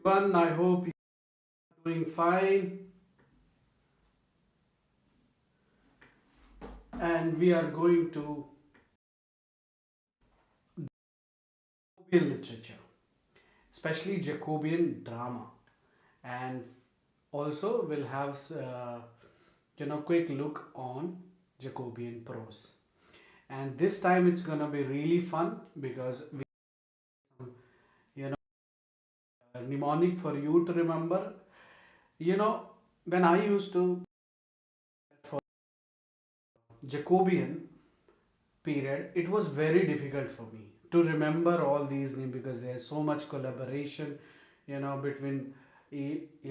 Everyone, I hope you're doing fine. And we are going to Jacobean literature, especially Jacobean drama, and also we'll have quick look on Jacobean prose. And this time it's gonna be really fun because we you know mnemonic for you to remember. You know when I used to for Jacobean period, it was very difficult for me to remember all these names because there's so much collaboration, between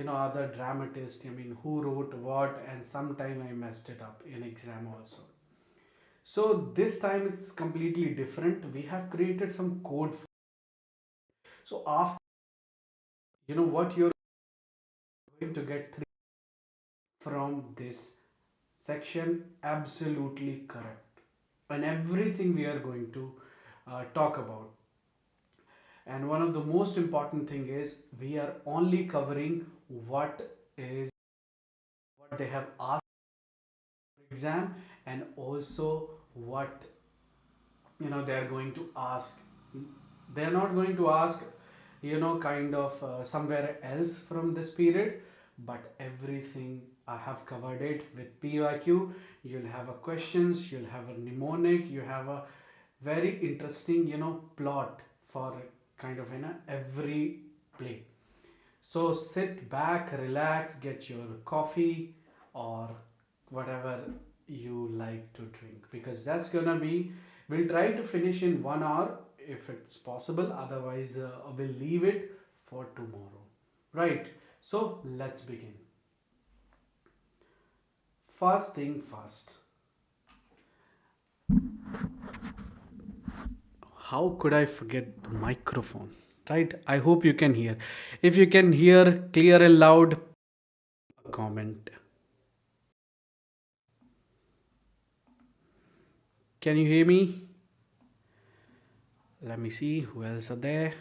other dramatists. I mean, who wrote what, and sometime I messed it up in exam also. So this time it's completely different. We have created some code. So after what you're going to get three from this section, absolutely correct, and everything we are going to talk about. And one of the most important thing is we are only covering what is what they have asked for exam, and also what they are going to ask. They are not going to ask kind of somewhere else from this period, but everything I have covered it with PYQ. You'll have a questions, you'll have a mnemonic, you have a very interesting plot for kind of every play. So sit back, relax, get your coffee or whatever you like to drink, because that's gonna be, we'll try to finish in 1 hour if it's possible. Otherwise, we'll leave it for tomorrow. Right. So let's begin. First thing first. How could I forget the microphone? Right. I hope you can hear. If you can hear clear and loud, comment. Can you hear me? Let me see who else are there.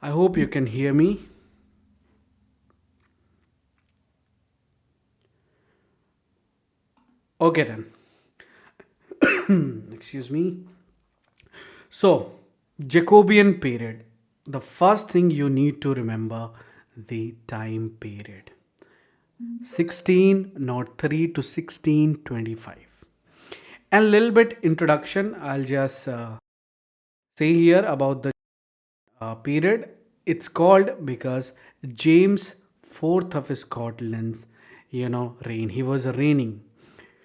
I hope you can hear me. Okay then. Excuse me. So, Jacobean period. The first thing you need to remember the time period. 1603 to 1625. And a little bit introduction I'll just say here about the period. It's called because James IV of Scotland's reign. He was reigning.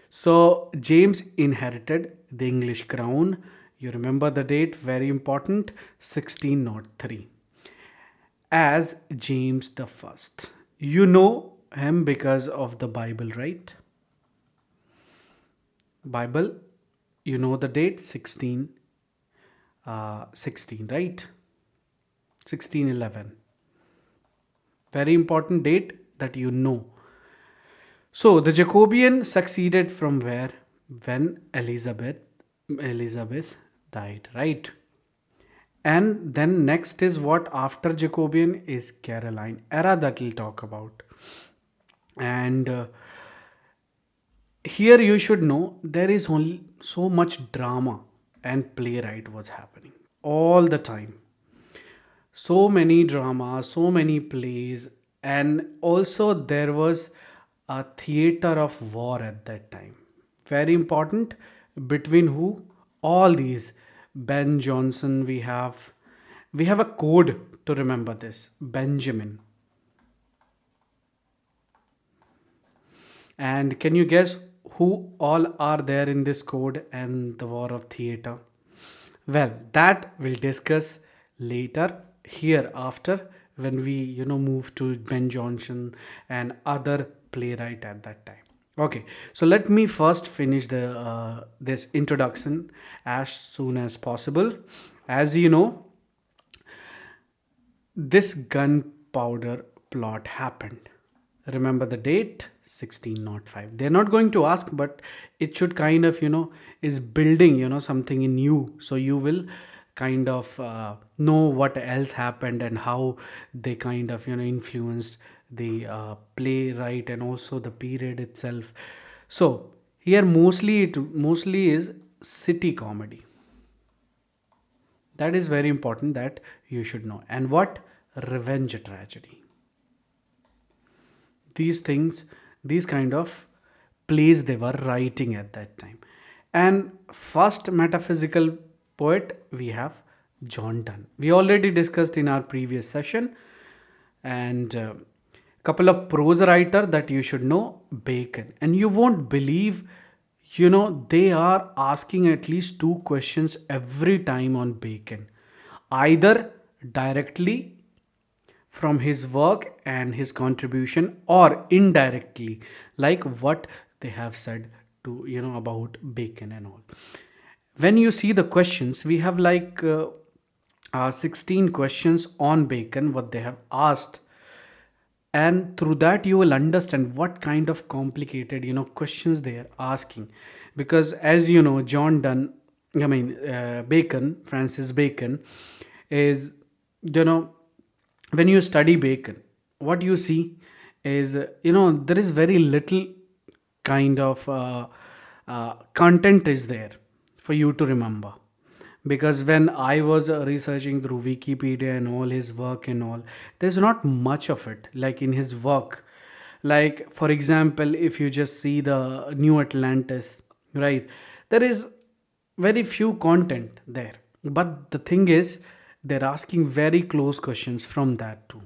So James inherited the English crown. You remember the date, very important, 1603, as James the First. You know him because of the Bible, right? Bible, you know the date, 16, right? 1611. Very important date that you know. So the Jacobean succeeded from where? When Elizabeth died, right? And then next is what after Jacobean is Caroline era that we'll talk about. And here you should know there is only so much drama and playwright was happening all the time. So many dramas, so many plays, and also there was a theater of war at that time. Very important. Between who? All these. Ben Jonson, we have a code to remember this. Benjamin. And can you guess who all are there in this code and the war of theater? Well, that we'll discuss later hereafter when we move to Ben Jonson and other playwright at that time. Okay, so let me first finish the this introduction as soon as possible. As you know, this gunpowder plot happened, remember the date 1605. They're not going to ask, but it should kind of, is building, something in you. So you will kind of know what else happened and how they kind of, influenced the playwright and also the period itself. So here mostly it mostly is city comedy. That is very important that you should know. And what? Revenge tragedy. These things, these kind of plays they were writing at that time. And first metaphysical poet we have John Donne. We already discussed in our previous session. And couple of prose writer that you should know, Bacon. And you won't believe, they are asking at least two questions every time on Bacon, either directly from his work and his contribution, or indirectly, like what they have said to, about Bacon and all. When you see the questions, we have like 16 questions on Bacon, what they have asked. And through that you will understand what kind of complicated, questions they are asking. Because as you know, John Donne, Bacon, Francis Bacon, is, you know when you study Bacon, what you see is, there is very little kind of content is there for you to remember. Because when I was researching through Wikipedia and all his work and all, there's not much of it like in his work. Like for example, if you just see the New Atlantis, right, there is very few content there. But the thing is, they're asking very close questions from that too.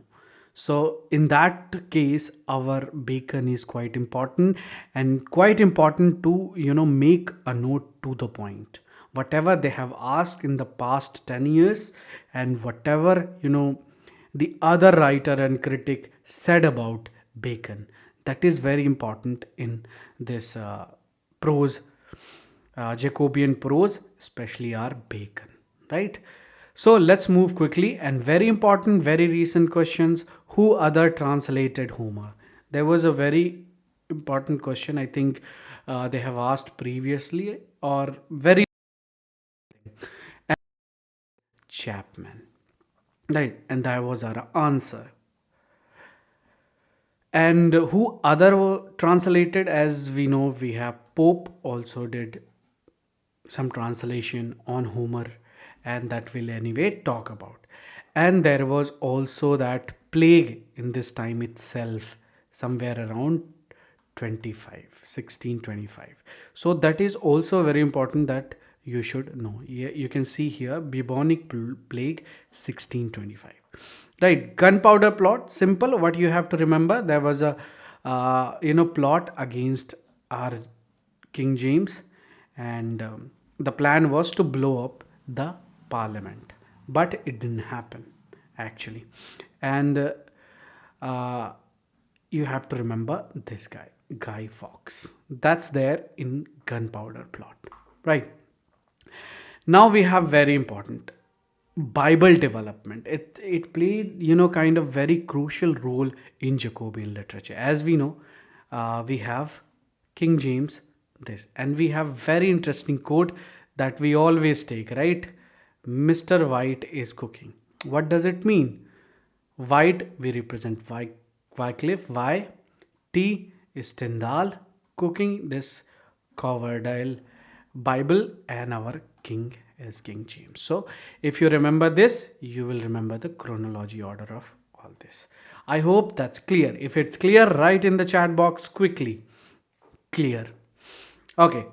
So in that case, our Bacon is quite important, and quite important to, make a note to the point. Whatever they have asked in the past 10 years, and whatever, the other writer and critic said about Bacon, that is very important in this prose, Jacobean prose, especially our Bacon, right? So let's move quickly. And very important, very recent questions. Who other translated Homer? There was a very important question. I think they have asked previously or very Chapman, right? And that was our answer. And who other were translated? As we know, we have Pope also did some translation on Homer, and that we'll anyway talk about. And there was also that plague in this time itself, somewhere around 1625. So that is also very important that you should know. You can see here bubonic plague 1625. Right, gunpowder plot, simple. What you have to remember, there was a plot against our King James, and the plan was to blow up the parliament, but it didn't happen actually. And uh, you have to remember this guy, Guy Fawkes. That's there in gunpowder plot, right? Now we have very important Bible development. It played, kind of very crucial role in Jacobean literature. As we know, we have King James this, and we have very interesting quote that we always take, right? Mr. White is cooking. What does it mean? White, we represent Wycliffe. Y, T is Tyndall cooking this Coverdale Bible, and our king is King James. So if you remember this, you will remember the chronology order of all this. I hope that's clear. If it's clear, write in the chat box quickly. Clear. Okay.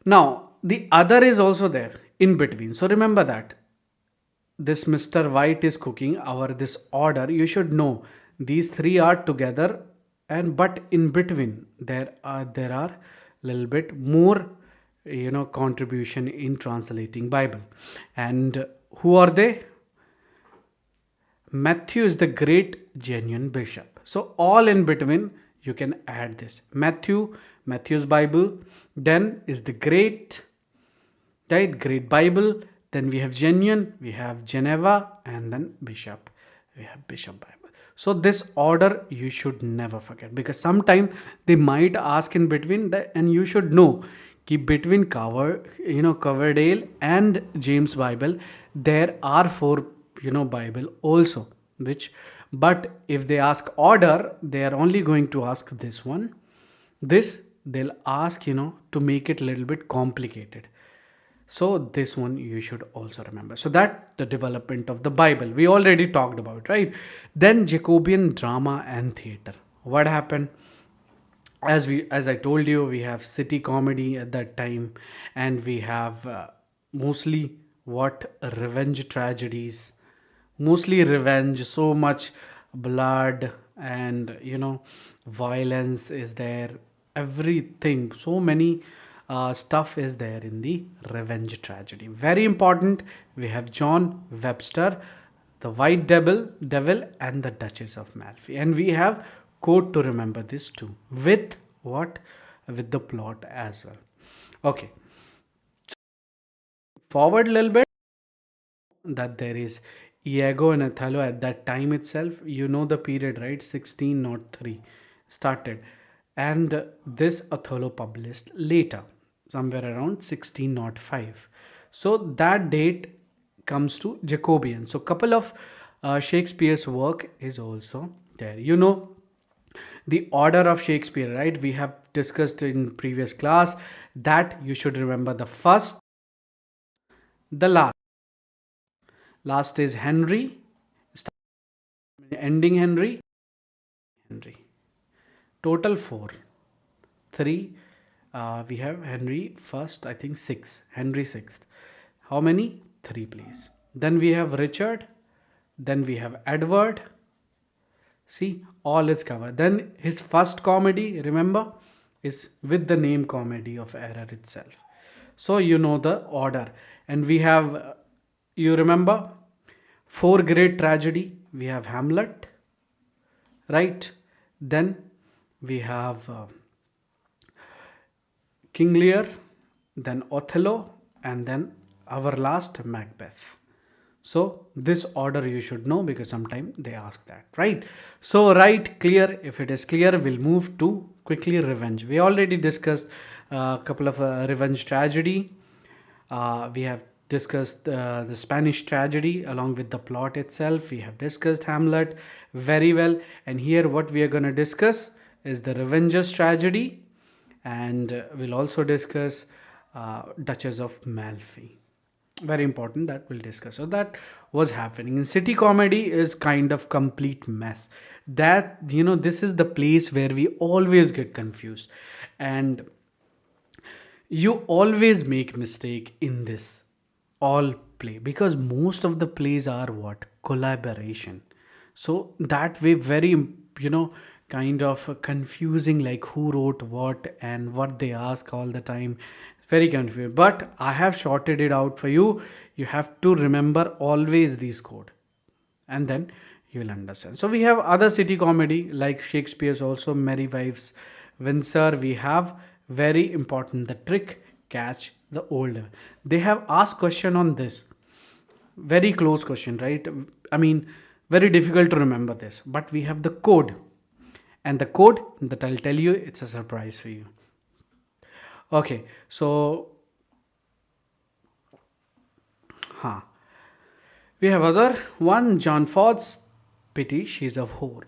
Now the other is also there in between. So remember that this Mr. White is cooking, our this order, you should know these three are together, and but in between there are little bit more, contribution in translating Bible. And who are they? Matthew is the great genuine bishop. So all in between you can add this Matthew's Bible, then is the great, right, great Bible, then we have genuine, we have Geneva, and then bishop, we have Bishop Bible. So this order you should never forget, because sometime they might ask in between that, and you should know keep between Coverdale and James Bible there are four Bible also, which, but if they ask order they are only going to ask this one. This they'll ask to make it a little bit complicated. So this one you should also remember. So that the development of the Bible we already talked about, right? Then Jacobean drama and theater. What happened? As I told you, we have city comedy at that time, and we have mostly what revenge tragedies, mostly revenge. So much blood and violence is there, everything, so many stuff is there in the revenge tragedy. Very important. We have John Webster, the White Devil and the Duchess of Malfi, and we have quote to remember this too, with what, with the plot as well. Okay, forward a little bit, that there is Iago and Othello at that time itself. You know the period, right? 1603 started, and this Othello published later, somewhere around 1605. So that date comes to Jacobean. So couple of Shakespeare's work is also there. The order of Shakespeare, right? We have discussed in previous class that you should remember the first, the last. Last is Henry, ending Henry. Total four. Three. We have Henry first, I think six. Henry sixth. How many? Three, please. Then we have Richard. Then we have Edward. See, all is covered. Then his first comedy, remember, is with the name Comedy of Error itself. So you know the order. And we have, you remember, four great tragedy. We have Hamlet, right? Then we have King Lear, then Othello, and then our last Macbeth. So this order you should know, because sometimes they ask that, right? So write clear. If it is clear, we'll move to quickly revenge. We already discussed a couple of revenge tragedy. We have discussed the Spanish tragedy along with the plot itself. We have discussed Hamlet very well. And here what we are going to discuss is the Revenger's tragedy, and we'll also discuss Duchess of Malfi. Very important, that we'll discuss. So that was happening in city comedy is kind of complete mess. That this is the place where we always get confused, and you always make mistake in this all play, because most of the plays are what, collaboration. So that way very kind of confusing, like who wrote what and what they ask all the time, very confusing. But I have sorted it out for you. You have to remember always these code, and then you will understand. So we have other city comedy like Shakespeare's also Merry Wives Windsor. We have very important, the trick, catch the older. They have asked question on this, very close question, right? I mean, very difficult to remember this, but we have the code, and the code that I'll tell you, it's a surprise for you. Okay, so huh, we have other one, John Ford's Pity, She's a Whore,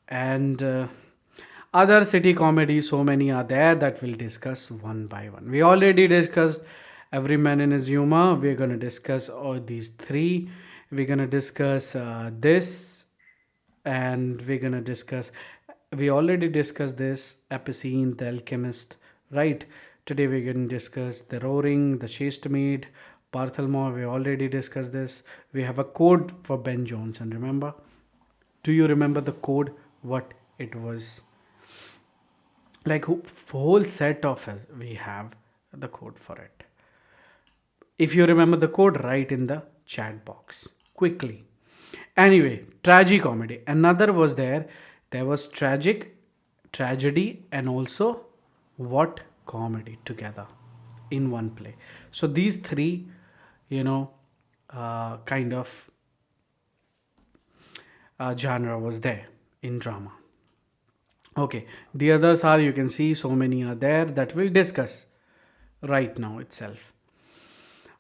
and other city comedy. So many are there that we'll discuss one by one. We already discussed Every Man in His Humor. We're going to discuss all these three. We're going to discuss this, and we're going to discuss. We already discussed this Epicene, the Alchemist, right? Today we're going to discuss the Roaring, the Chaste Maid, Bartholomew. We already discussed this. We have a code for Ben Jonson. Remember? Do you remember the code? What it was? Like whole set of us, we have the code for it. If you remember the code, write in the chat box quickly. Anyway, tragicomedy. Another was there. There was tragic, tragedy, and also what, comedy together in one play. So these three, kind of genre was there in drama. Okay, the others are, you can see so many are there that we'll discuss right now itself.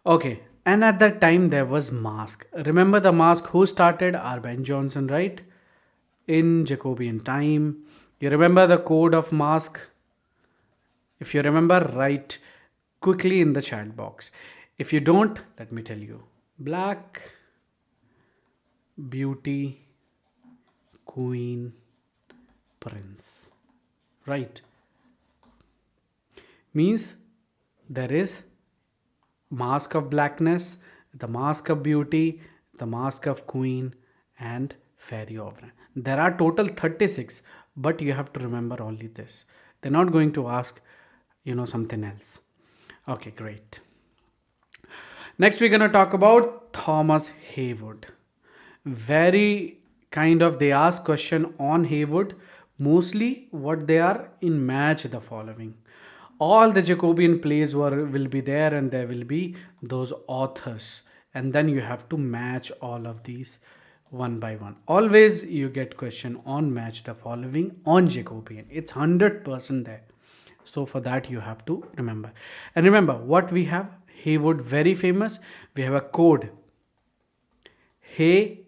Okay, and at that time there was Mask. Remember the Mask who started? R. Ben Johnson, right? In Jacobean time. You remember the code of Mask? If you remember, write quickly in the chat box. If you don't, let me tell you. Black, Beauty, Queen, Prince. Right? Means there is mask of blackness, the mask of beauty, the mask of queen, and fairy of Rhine. There are total 36, but you have to remember only this. They're not going to ask, something else. Okay, great. Next, we're going to talk about Thomas Haywood. Very kind of they ask question on Haywood. Mostly what they are in match the following. All the Jacobean plays will be there and there will be those authors. And then you have to match all of these one by one. Always you get question on match the following on Jacobean. It's 100% there. So for that you have to remember. And remember what we have. Haywood very famous. We have a code. Hay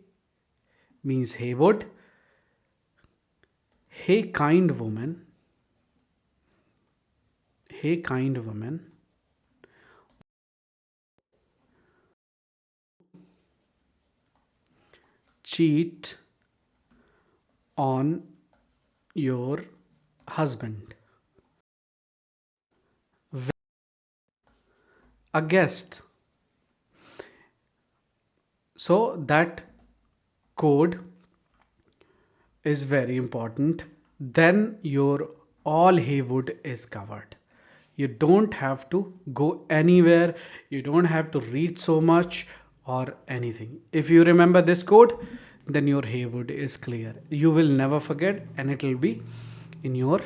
means Haywood. Hey kind woman. Hey kind woman. Cheat on your husband. A guest. So that code is very important. Then your all Haywood is covered. You don't have to go anywhere. You don't have to read so much or anything. If you remember this code, then your Haywood is clear. You will never forget and it will be in your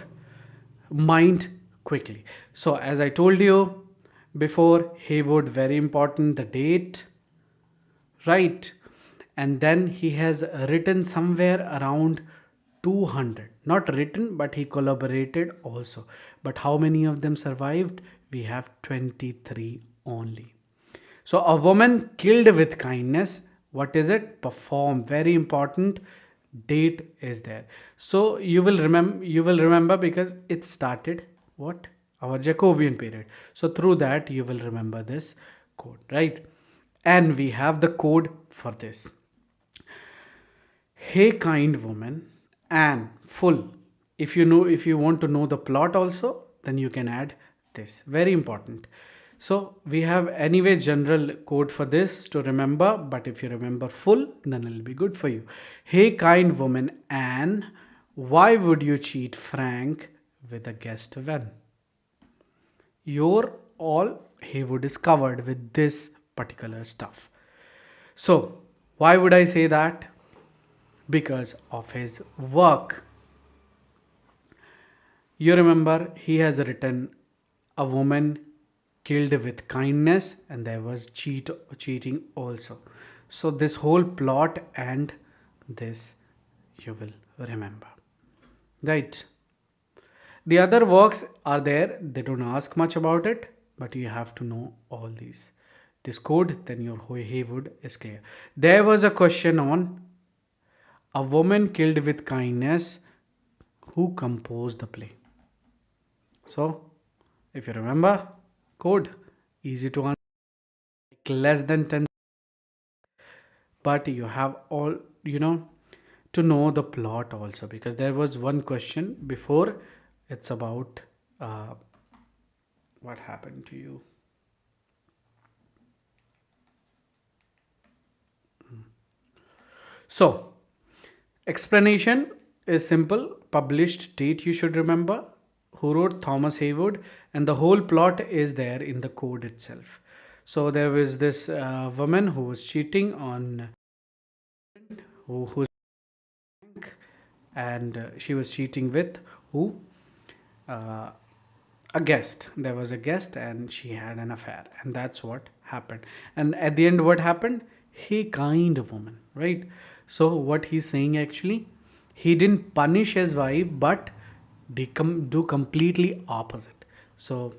mind quickly. So as I told you before, Haywood very important, the date, right? And then he has written somewhere around 200, not written but he collaborated also. But how many of them survived? We have 23 only. So a woman killed with kindness, what is it? Perform, very important. Date is there. So you will remember because it started what? Our Jacobean period. So through that you will remember this code, right? And we have the code for this. Hey kind woman and full. If you want to know the plot also, then you can add this. Very important. So we have anyway general code for this to remember, but if you remember full, then it'll be good for you. Hey kind woman Anne, why would you cheat Frank with a guest when? Your all Haywood is covered with this particular stuff. So why would I say that? Because of his work. You remember he has written a woman killed with kindness and there was cheating also. So this whole plot and this you will remember. Right. The other works are there. They don't ask much about it, but you have to know all these. This code, then your Haywood is clear. There was a question on a woman killed with kindness. Who composed the play? So, if you remember, code easy to answer, like less than 10, but you have all to know the plot also because there was one question before. It's about what happened to you. So, explanation is simple. Published date you should remember. Who wrote? Thomas Haywood. And the whole plot is there in the code itself. So there was this woman who was cheating on who's and she was cheating with who? Uh, a guest. There was a guest and she had an affair, and that's what happened. And at the end, what happened? He kind of woman, right? So what he's saying actually, he didn't punish his wife, but do completely opposite. So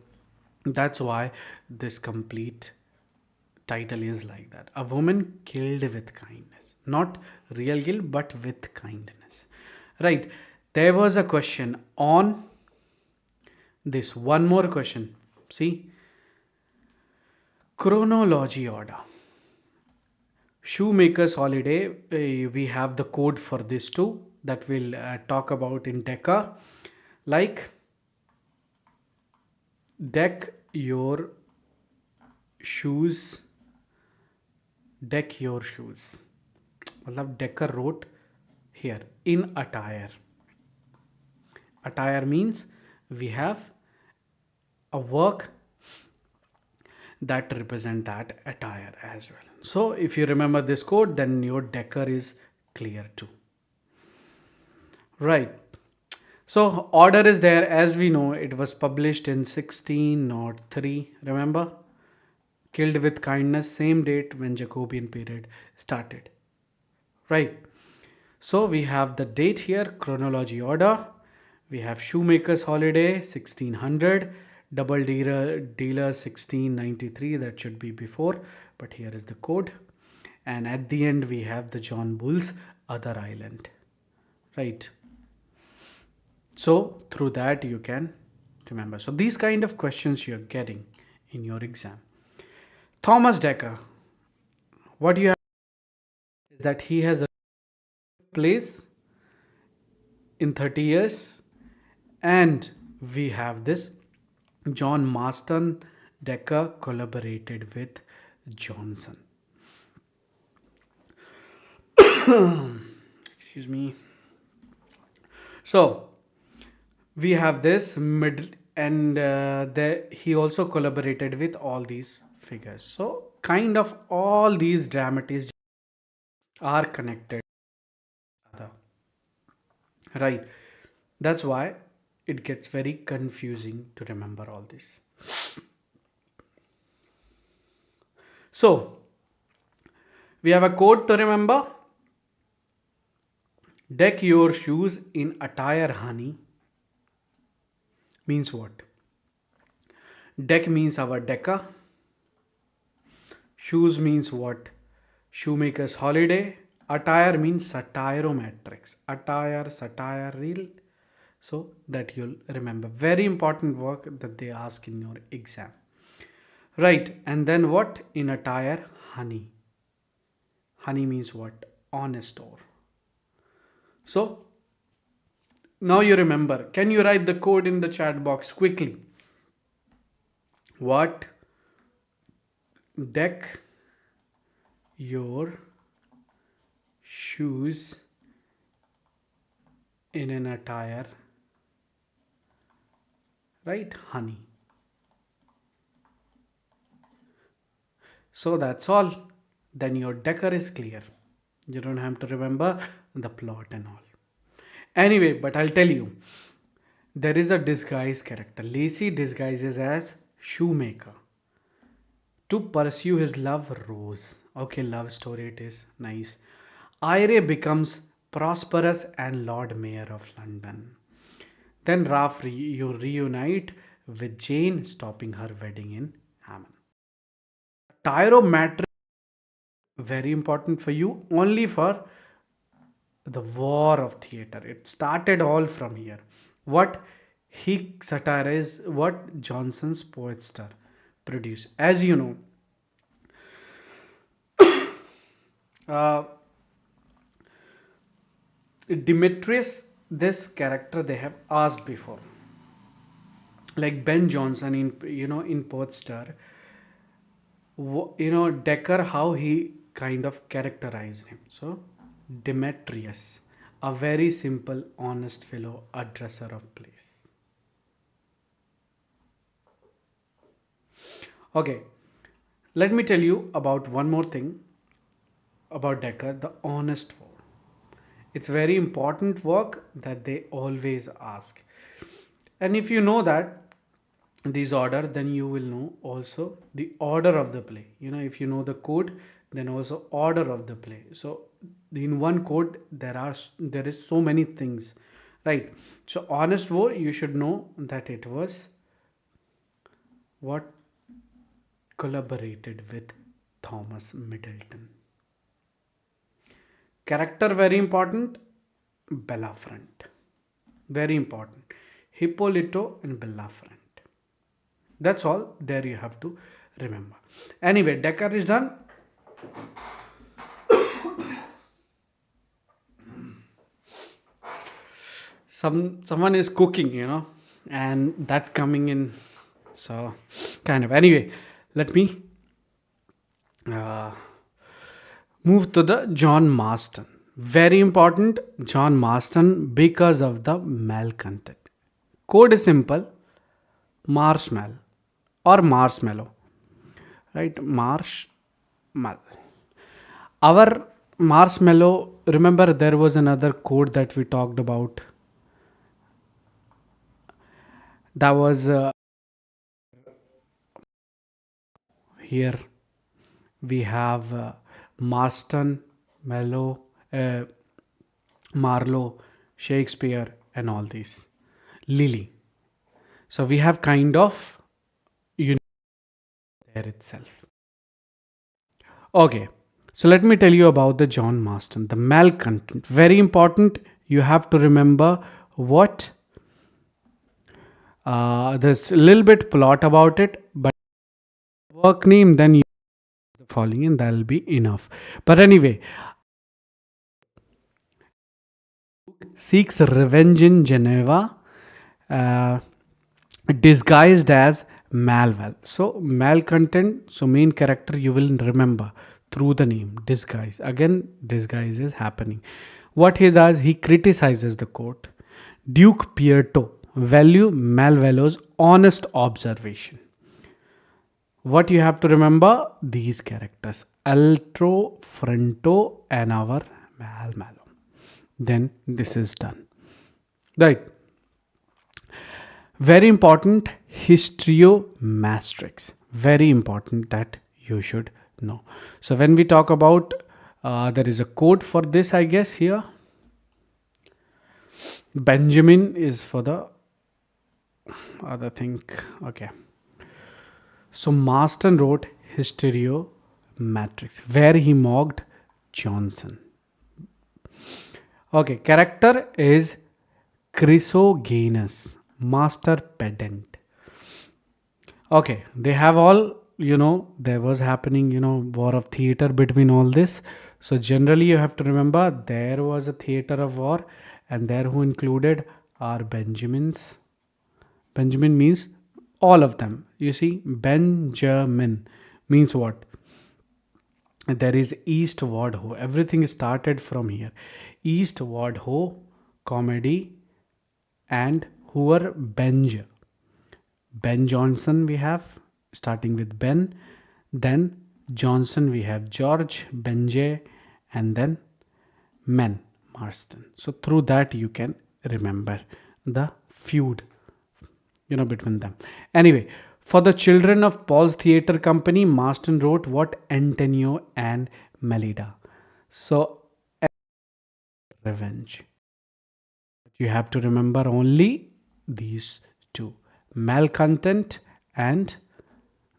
that's why this complete title is like that. A woman killed with kindness. Not real guilt, but with kindness. Right. There was a question on this. One more question. See, chronology order. Shoemaker's holiday. We have the code for this too that we'll talk about in Decca. Like, deck your shoes, deck your shoes. मतलब Decker wrote here in attire. Attire means we have a work that represent that attire as well. So if you remember this code, then your decker is clear too. Right. So order is there, as we know. It was published in 1603. Remember, killed with kindness, same date when Jacobean period started. Right. So we have the date here, chronology order. We have shoemaker's holiday 1600, double dealer 1693. That should be before, but here is the code. And at the end we have the John Bull's other island. Right. So through that you can remember. So these kind of questions you're getting in your exam. Thomas Dekker, what you have is that he has a place in 30 years, and we have this John Marston Dekker collaborated with Johnson. Excuse me. So we have this middle, and he also collaborated with all these figures. So kind of all these dramatists are connected, right? That's why it gets very confusing to remember all this. So we have a code to remember. Deck your shoes in attire, honey. Means what? Deck means our decker. Shoes means what? Shoemaker's holiday. Attire means satirometrics. Attire, satire, real. So that you'll remember. Very important work that they ask in your exam. Right. And then what? In attire, honey. Honey means what? Honest or. So now you remember. Can you write the code in the chat box quickly? What? Deck your shoes in an attire, right? Honey. So that's all. Then your decker is clear. You don't have to remember the plot and all. Anyway, but I'll tell you, there is a disguise character. Lacey disguises as shoemaker to pursue his love, Rose. Okay, love story it is. Nice. Ire becomes prosperous and Lord Mayor of London. Then Ralph you reunite with Jane, stopping her wedding in Hammond. Tyromatric, very important for you, only for the war of theatre. It started all from here. What he satirized, what Johnson's poetster produced. As you know, uh, Demetrius, this character they have asked before, like Ben Jonson in in Poetstar, Decker, how he kind of characterized him. So Demetrius, a very simple, honest fellow, a dresser of plays. Okay, let me tell you about one more thing about Decker, the honest war. It's very important work that they always ask. And if you know that these order, then you will know also the order of the play. If you know the code, then also order of the play. So in one code there is so many things, right? So honest war, you should know that it was what collaborated with Thomas Middleton. Character very important. Belafront, very important. Hippolyto and Belafront. That's all. There you have to remember. Anyway, Decker is done. Someone is cooking, and that coming in. So kind of. Anyway, let me uh, move to the John Marston. Very important, John Marston, because of the malcontent. Code is simple: marshmallow or marshmallow, right? Marshmallow. Our marshmallow. Remember, there was another code that we talked about. That was here. We have Marston, Mellow, uh, Marlowe, Shakespeare, and all these. Lily. So we have kind of unit there itself. Okay. So let me tell you about the John Marston, the malcontent. Very important. You have to remember what there's a little bit plot about it, but work name then you the following and that'll be enough. But anyway, seeks revenge in Geneva, uh, disguised as Malval. So malcontent. So main character you will remember through the name disguise. Again, disguise is happening. What he does, he criticizes the court. Duke Pierto value Malvelo's honest observation. What you have to remember, these characters: Altro, Fronto, and our Malo. Then this is done. Right. Very important, history-matrix. Very important that you should know. So when we talk about, there is a code for this, I guess here. Benjamin is for the other thing. Okay. So Marston wrote history-matrix where he mocked Johnson. Okay, character is Chrysogenus, master pedant. Okay, they have all, there was happening, war of theater between all this. So generally you have to remember there was a theater of war, and there who included are Benjamins. Benjamin means all of them. You see, Benjamin means what? There is Eastward Ho. Everything started from here. Eastward Ho, comedy, and who were Benj. Ben Johnson we have, starting with Ben. Then Johnson we have George, Benjay, and then Men, Marston. So through that you can remember the feud, between them. Anyway, for the children of Paul's Theatre Company, Marston wrote what? Antonio and Melida. So revenge. You have to remember only these two: malcontent and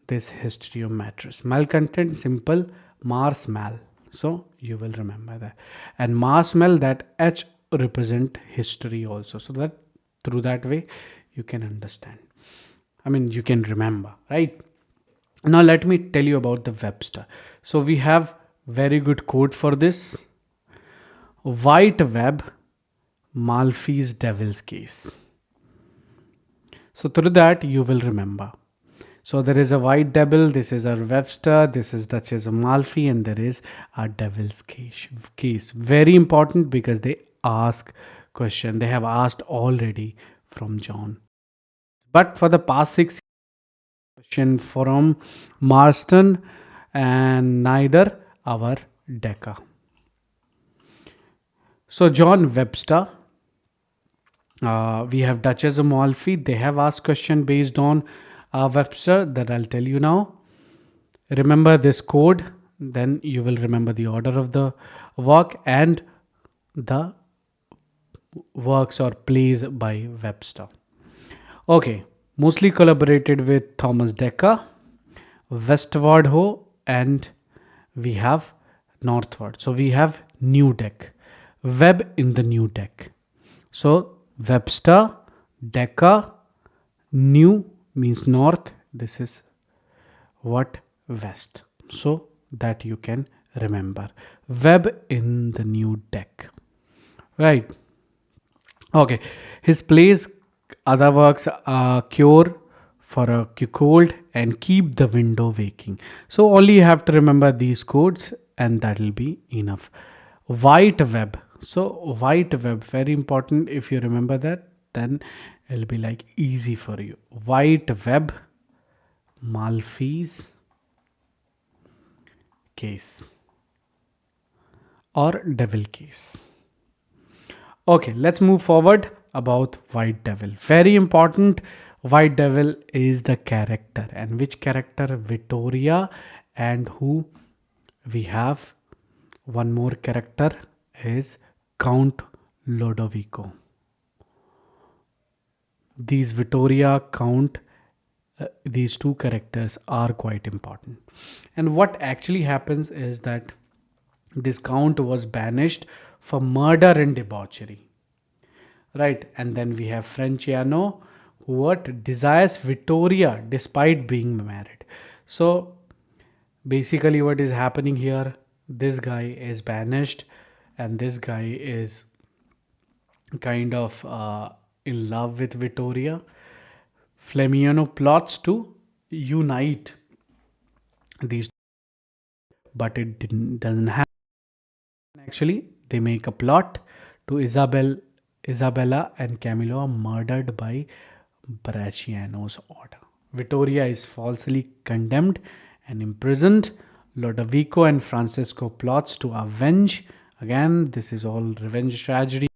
this history-matrix. Malcontent, simple, Mars mal. So you will remember that. And Mars mal, that H represent history also. So that through that way you can understand. I mean, you can remember, right? Now let me tell you about the Webster. So we have very good code for this. White web, Malfi's devil's case. So through that you will remember. So there is a white devil, this is a Webster, this is Duchess of Malfi, and there is a devil's case. Very important because they ask question. They have asked already from John. But for the past 6 question from Marston and neither our Deca. So John Webster, we have Duchess of Malfi. They have asked question based on Webster that I'll tell you now. Remember this code. then you will remember the order of the work and the works or plays by Webster. Okay, mostly collaborated with Thomas Dekker, Westward Ho, and we have Northward. So we have new deck, Web in the new deck. So Webster, Dekker, new means north. This is what west. So that you can remember. Web in the new deck. Right. Okay. His plays, other works are Cure for a cold and Keep the Window Waking. So only you have to remember these codes and that will be enough. White web. So white web, very important. If you remember that, then it'll be like easy for you. White web, Malfi's case or devil case. Okay, let's move forward about White Devil. Very important. White Devil is the character, and which character? Vittoria, and who we have one more character is Count Lodovico. These Vittoria, Count, these two characters are quite important. And what actually happens is that this Count was banished for murder and debauchery, right? And then we have Franciano, who what desires Vittoria despite being married. So basically what is happening here, this guy is banished and this guy is kind of in love with Vittoria. Flamiano plots to unite these, but it didn't doesn't happen. Actually, they make a plot to Isabella and Camillo are murdered by Bracciano's order. Vittoria is falsely condemned and imprisoned. Lodovico and Francesco plots to avenge. Again, this is all revenge tragedy.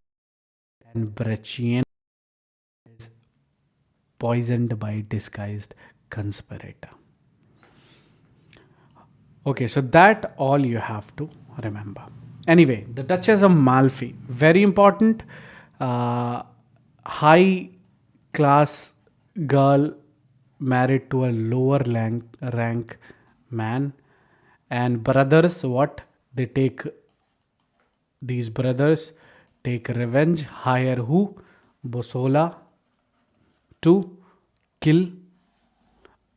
And Bracciano is poisoned by disguised conspirator. Okay, so that all you have to remember. Anyway, the Duchess of Malfi, very important, uh, high class girl married to a lower rank man, and brothers. What they take, these brothers take revenge, hire who? Bosola to kill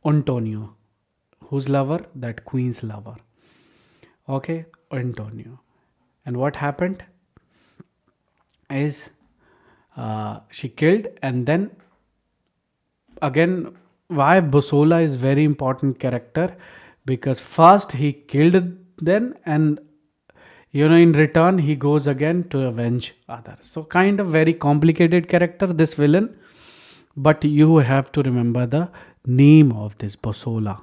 Antonio. Whose lover? That queen's lover. Okay, Antonio. And what happened is she killed, and then again, why Bosola is very important character, because first he killed them, and in return he goes again to avenge others. So kind of very complicated character, this villain, but you have to remember the name of this Bosola.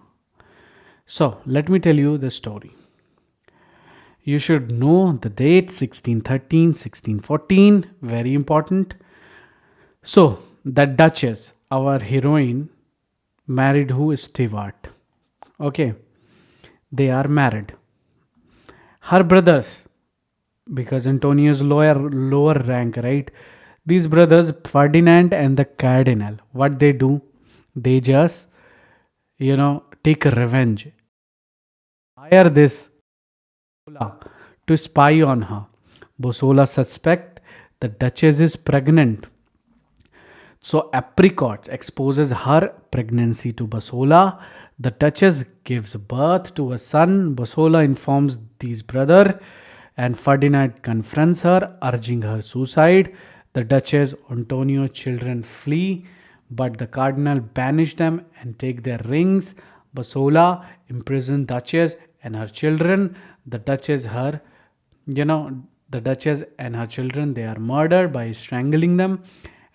So let me tell you the story. You should know the date 1613, 1614, very important. So, the Duchess, our heroine, married who is Stewart. Okay, they are married. Her brothers, because Antonio's lower rank, right? These brothers, Ferdinand and the Cardinal, what they do? They just, take revenge. Hire this Bosola to spy on her. Bosola suspect the Duchess is pregnant. So Apricot exposes her pregnancy to Bosola. The Duchess gives birth to a son. Bosola informs these brother, and Ferdinand confronts her, urging her suicide. The Duchess, Antonio children flee, but the cardinal banish them and take their rings. Bosola imprisons Duchess and her children. The Duchess, you know, the Duchess and her children, they are murdered by strangling them,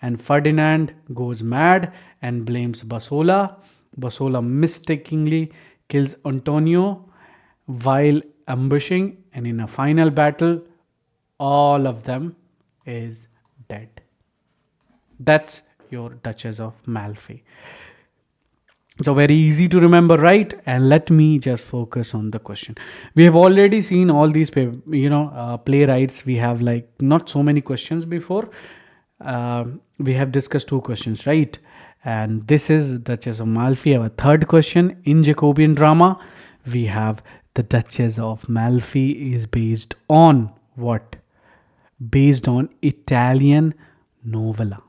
and Ferdinand goes mad and blames Bosola. Bosola mistakenly kills Antonio while ambushing, and in a final battle, all of them is dead. That's your Duchess of Malfi. So very easy to remember, right? And let me just focus on the question. We have already seen all these playwrights. We have like not so many questions before. We have discussed two questions, right? And this is Duchess of Malfi. Our third question in Jacobean drama, we have the Duchess of Malfi is based on what? Based on Italian novella.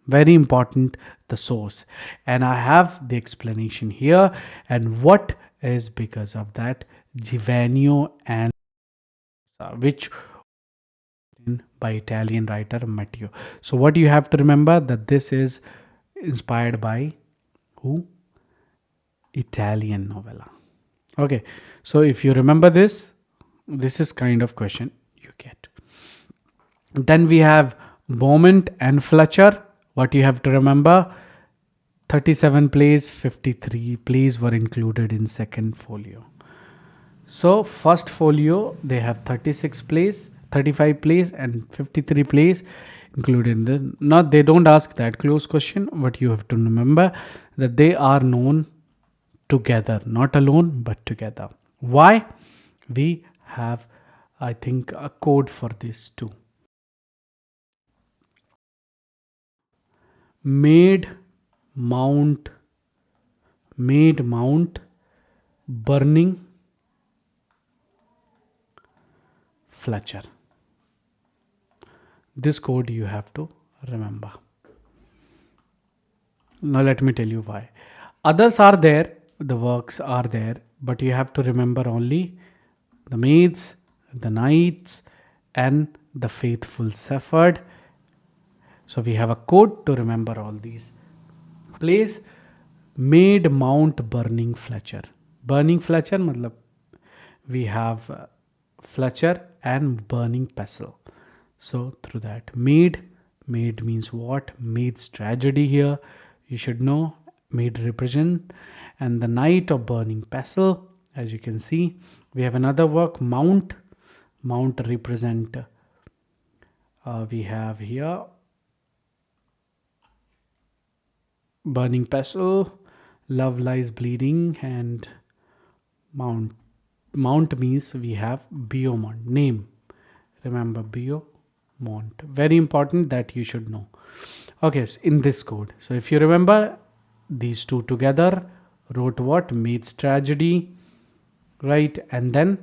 Very important, the source. And I have the explanation here. And what is because of that? Giovanni and which by Italian writer Matteo. So what you have to remember that this is inspired by who? Italian novella. Okay. So if you remember this, this is kind of question you get. Then we have Beaumont and Fletcher. What you have to remember, 37 plays, 53 plays were included in second folio. So first folio they have 36 plays, 35 plays and 53 plays included in the. Not they don't ask that close question, but you have to remember that they are known together, not alone but together. Why? We have, I think, a code for this too. Made mount made mount burning Fletcher. This code you have to remember. Now let me tell you why. Others are there, the works are there, but you have to remember only the maids, the knights, and the faithful shepherd. So we have a code to remember all these plays. Made mount burning Fletcher. Burning Fletcher matlab we have Fletcher and burning pestle. So through that, made means what? Maid's tragedy here. You should know maid represent, and the knight of burning pestle. As you can see, we have another work mount. Mount represent. We have here burning pestle, love lies bleeding, and mount. Mount means we have Beaumont name. Remember Beaumont. Very important that you should know. Okay, so in this code. So if you remember these two together, wrote what? Maid's tragedy, right? And then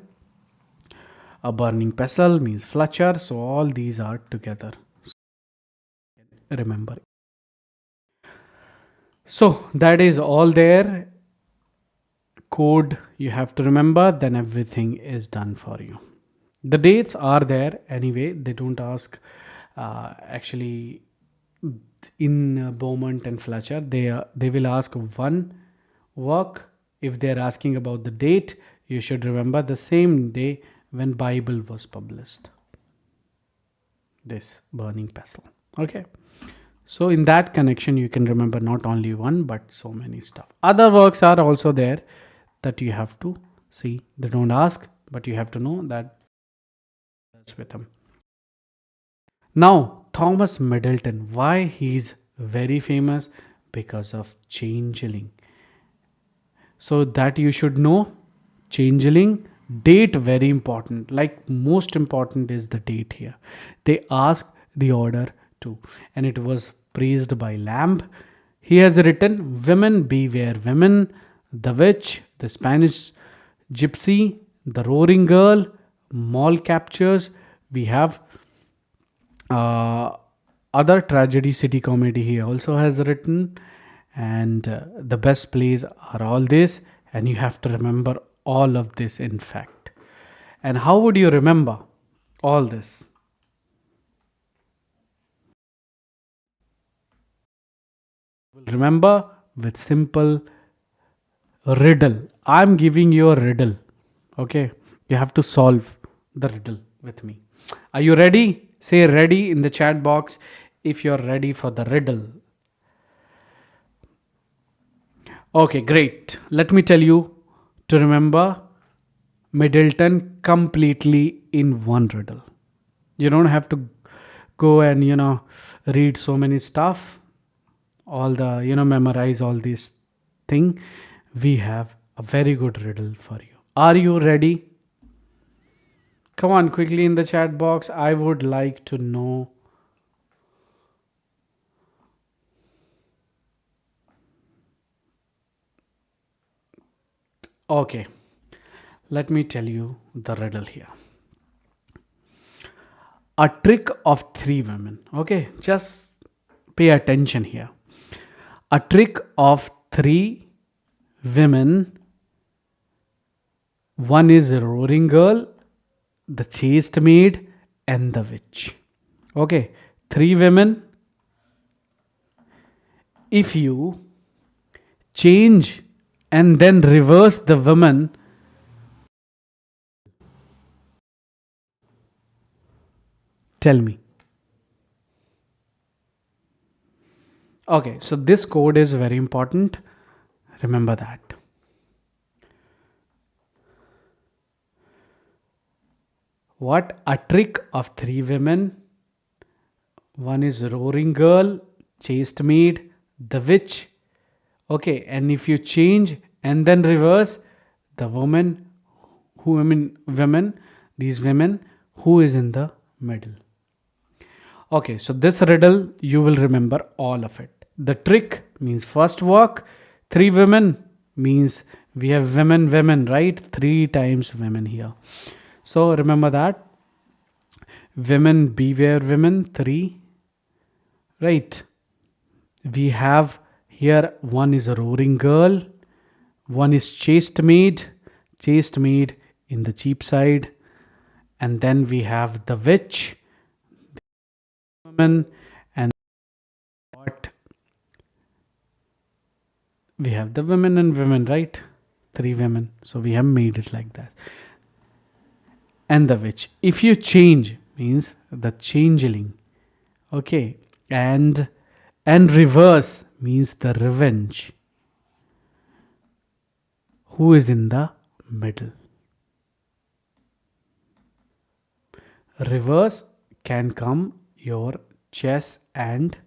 a burning pestle means Fletcher. So all these are together. Remember. So that is all there. Code you have to remember, then everything is done for you. The dates are there anyway, they don't ask actually in Beaumont and Fletcher. They will ask one work. If they're asking about the date, you should remember the same day when Bible was published. This burning pestle. Okay. So in that connection, you can remember not only one but so many stuff. Other works are also there that you have to see. They don't ask, but you have to know that that's with them. Now, Thomas Middleton, why he's very famous? Because of Changeling. So that you should know. Changeling, date very important. Like most important is the date here. They ask the order too, and it was praised by Lamb. He has written Women Beware Women, The Witch, The Spanish Gypsy, The Roaring Girl, Mall Captures. We have uh, other tragedy city comedy he also has written, and the best plays are all this, and you have to remember all of this in fact. And how would you remember all this? Remember with simple riddle. I'm giving you a riddle. Okay, you have to solve the riddle with me. Are you ready? Say ready in the chat box if you're ready for the riddle. Okay, great. Let me tell you to remember Middleton completely in one riddle. You don't have to go and read so many stuff, all the memorize all these thing, we have a very good riddle for you. Are you ready? Come on, quickly in the chat box. I would like to know. Okay, let me tell you the riddle here. A trick of three women. Okay, just pay attention here. A trick of three women. One is a roaring girl, the chaste maid, and the witch. Okay, three women. If you change and then reverse the woman, tell me. Okay, so this code is very important. Remember that. What? A trick of three women. One is roaring girl, chaste maid, the witch. Okay, and if you change and then reverse, the woman who, I mean, women, these women who is in the middle. Okay, so this riddle you will remember all of it. The trick means first walk, three women means we have women, women, right? Three times women here. So remember that. Women, beware women, three, right? We have here one is a roaring girl, one is chaste maid in the cheap side, and then we have the witch, woman, and what we have the women and women, right? Three women, so we have made it like that. And the witch, if you change means the changeling, okay, and reverse means the revenge, who is in the middle. Reverse can come your chess and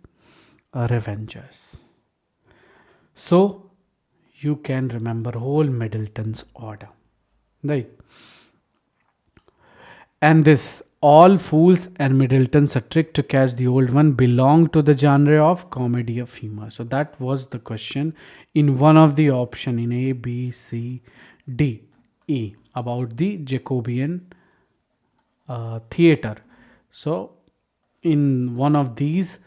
revengers. So you can remember whole Middleton's order, right? And this all fools and Middleton's a trick to catch the old one belong to the genre of comedy of humor. So that was the question in one of the option in A, B, C, D, E about the Jacobean theater. So in one of these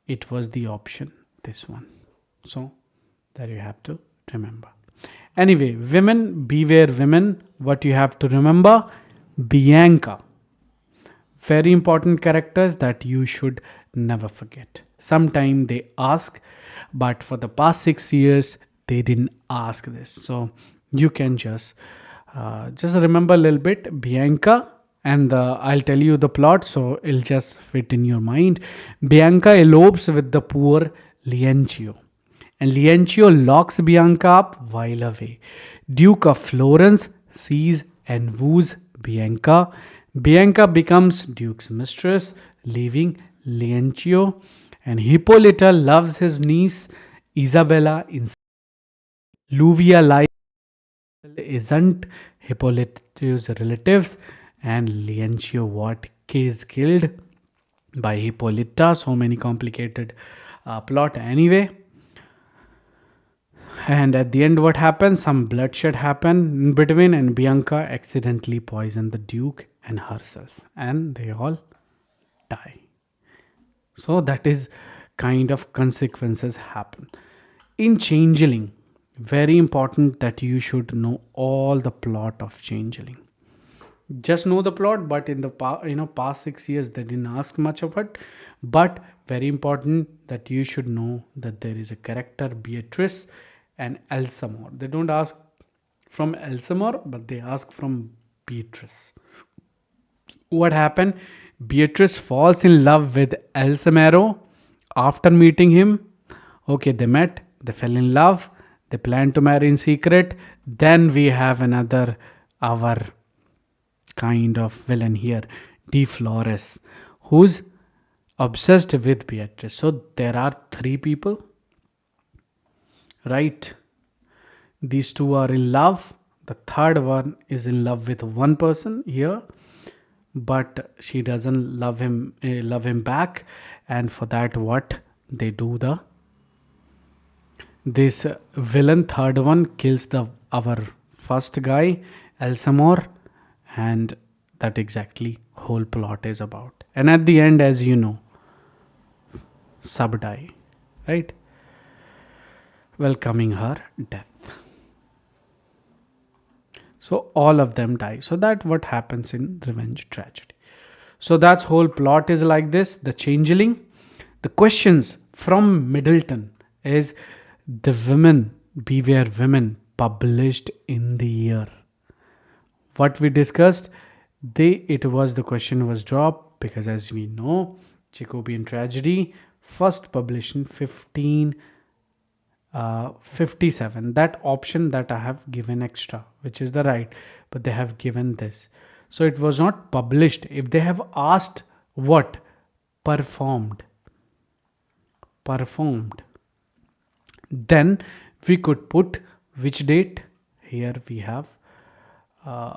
it was the option this one. So that you have to remember. Anyway, women, beware women. What you have to remember, Bianca, very important characters that you should never forget. Sometime they ask, but for the past 6 years they didn't ask this, so you can just remember a little bit Bianca, and I'll tell you the plot so it'll just fit in your mind. Bianca elopes with the poor Liencio, and Liencio locks Bianca up while away. Duke of Florence sees and woos Bianca. Bianca becomes Duke's mistress, leaving Liencio, and Hippolyta loves his niece Isabella in Luvia lies isn't Hippolyta's relatives, and Liencio what is killed by Hippolyta. So many complicated plot anyway. And at the end, what happens? Some bloodshed happen in between, and Bianca accidentally poisoned the Duke and herself, and they all die. So that is kind of consequences happen in Changeling. Very important that you should know all the plot of Changeling. Just know the plot, but in the past 6 years they didn't ask much of it. But very important that you should know that there is a character Beatrice and Elsamore. They don't ask from Elsamore, but they ask from Beatrice. What happened? Beatrice falls in love with Elsamero after meeting him. Okay, they met, they fell in love, they plan to marry in secret. Then we have another our kind of villain here, De Flores, who's obsessed with Beatrice. So there are three people, right? These two are in love. The third one is in love with one person here, but she doesn't love him back. And for that, what they do, the this villain third one kills the our first guy Elsamore, and that exactly whole plot is about. And at the end, as you know, sub die, right, welcoming her death. So all of them die. So that what happens in revenge tragedy. So that's whole plot is like this. The changeling. The questions from Middleton is the women beware women published in the year. What we discussed, they it was the question was dropped because as we know, Jacobean tragedy first published in 57. That option that I have given extra, which is the right, but they have given this. So it was not published. If they have asked what performed, performed, then we could put which date. Here we have uh,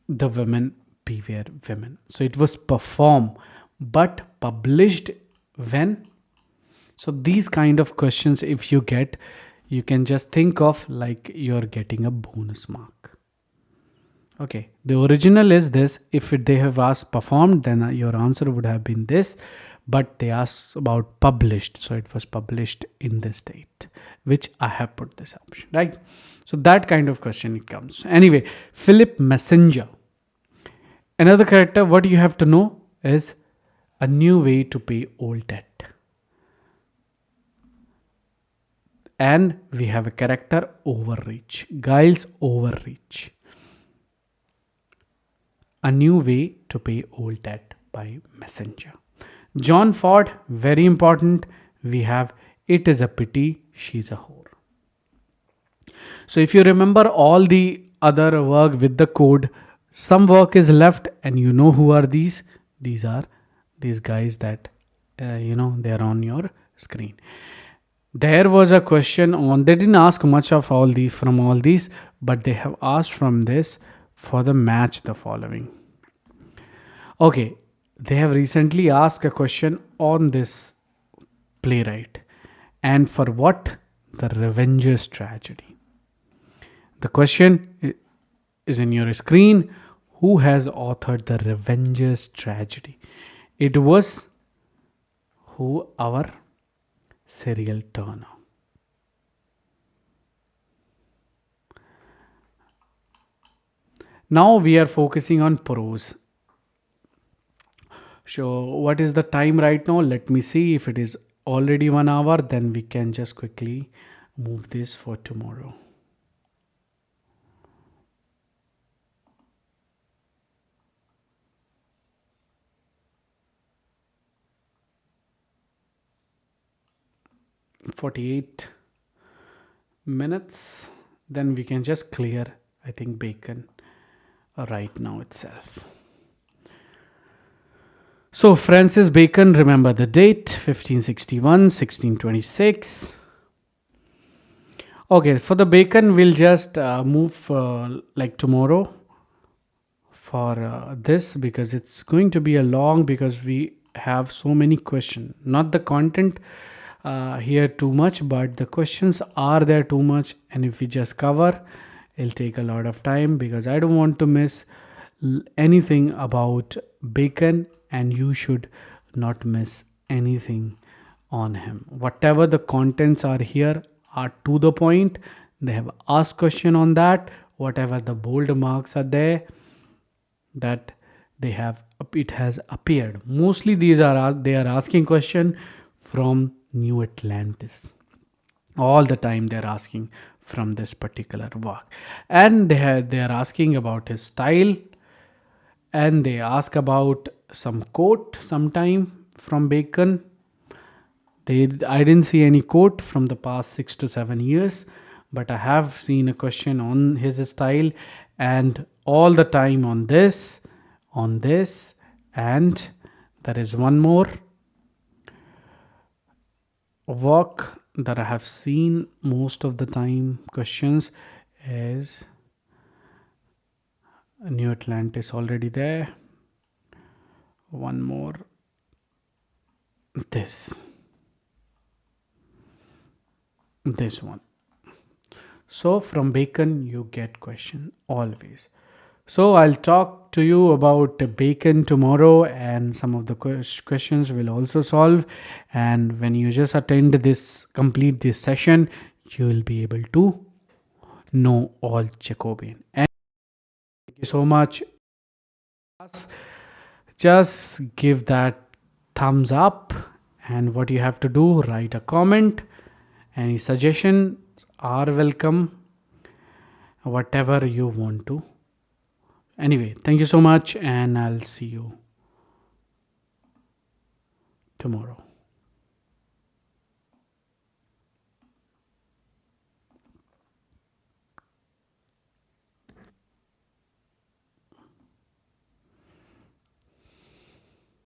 the women beware women. So it was perform, but published when. So these kind of questions, if you get, you can just think of like you're getting a bonus mark. Okay, the original is this. If they have asked performed, then your answer would have been this. But they asked about published, so it was published in this date, which I have put this option, right? So that kind of question it comes. Anyway, Philip Messenger. Another character, what you have to know is a new way to pay old debt. And we have a character overreach, Giles overreach. A new way to pay old debt by Messenger. John Ford, very important. We have it is a pity she's a whore. So if you remember all the other work with the code, some work is left, and you know who are these? These are these guys that they are on your screen. There was a question on. They didn't ask much of all these from all these, but they have asked from this for the match the following. Okay, they have recently asked a question on this playwright, and for what? The Revenger's Tragedy. The question is in your screen. Who has authored the Revenger's Tragedy? It was who? Our Serial Turner. Now we are focusing on prose. So what is the time right now? Let me see. If it is already 1 hour, then we can just quickly move this for tomorrow. .48 minutes. Then we can just clear, I think, Bacon right now itself. So Francis Bacon, remember the date, 1561, 1626. Okay, for the Bacon, we'll just move like tomorrow for this, because it's going to be a long, because we have so many questions. Not the content here too much, but the questions are there too much, and if we just cover, it'll take a lot of time, because I don't want to miss anything about Bacon, and you should not miss anything on him. Whatever the contents are here are to the point. They have asked question on that. Whatever the bold marks are there, that they have, it has appeared. Mostly these are they are asking question from New Atlantis. All the time they're asking from this particular work, and they are asking about his style, and they ask about some quote sometime from Bacon. I didn't see any quote from the past 6 to 7 years, but I have seen a question on his style, and all the time on this, and there is one more work that I have seen most of the time questions is New Atlantis already there. One more. This one. So from bacon you get question always. So I'll talk to you about bacon tomorrow, and some of the questions will also solve. And when you just complete this session, you will be able to know all Jacobean. And thank you so much. Just give that thumbs up, and what you have to do, write a comment. Any suggestions are welcome, whatever you want to. Anyway, thank you so much, and I'll see you tomorrow.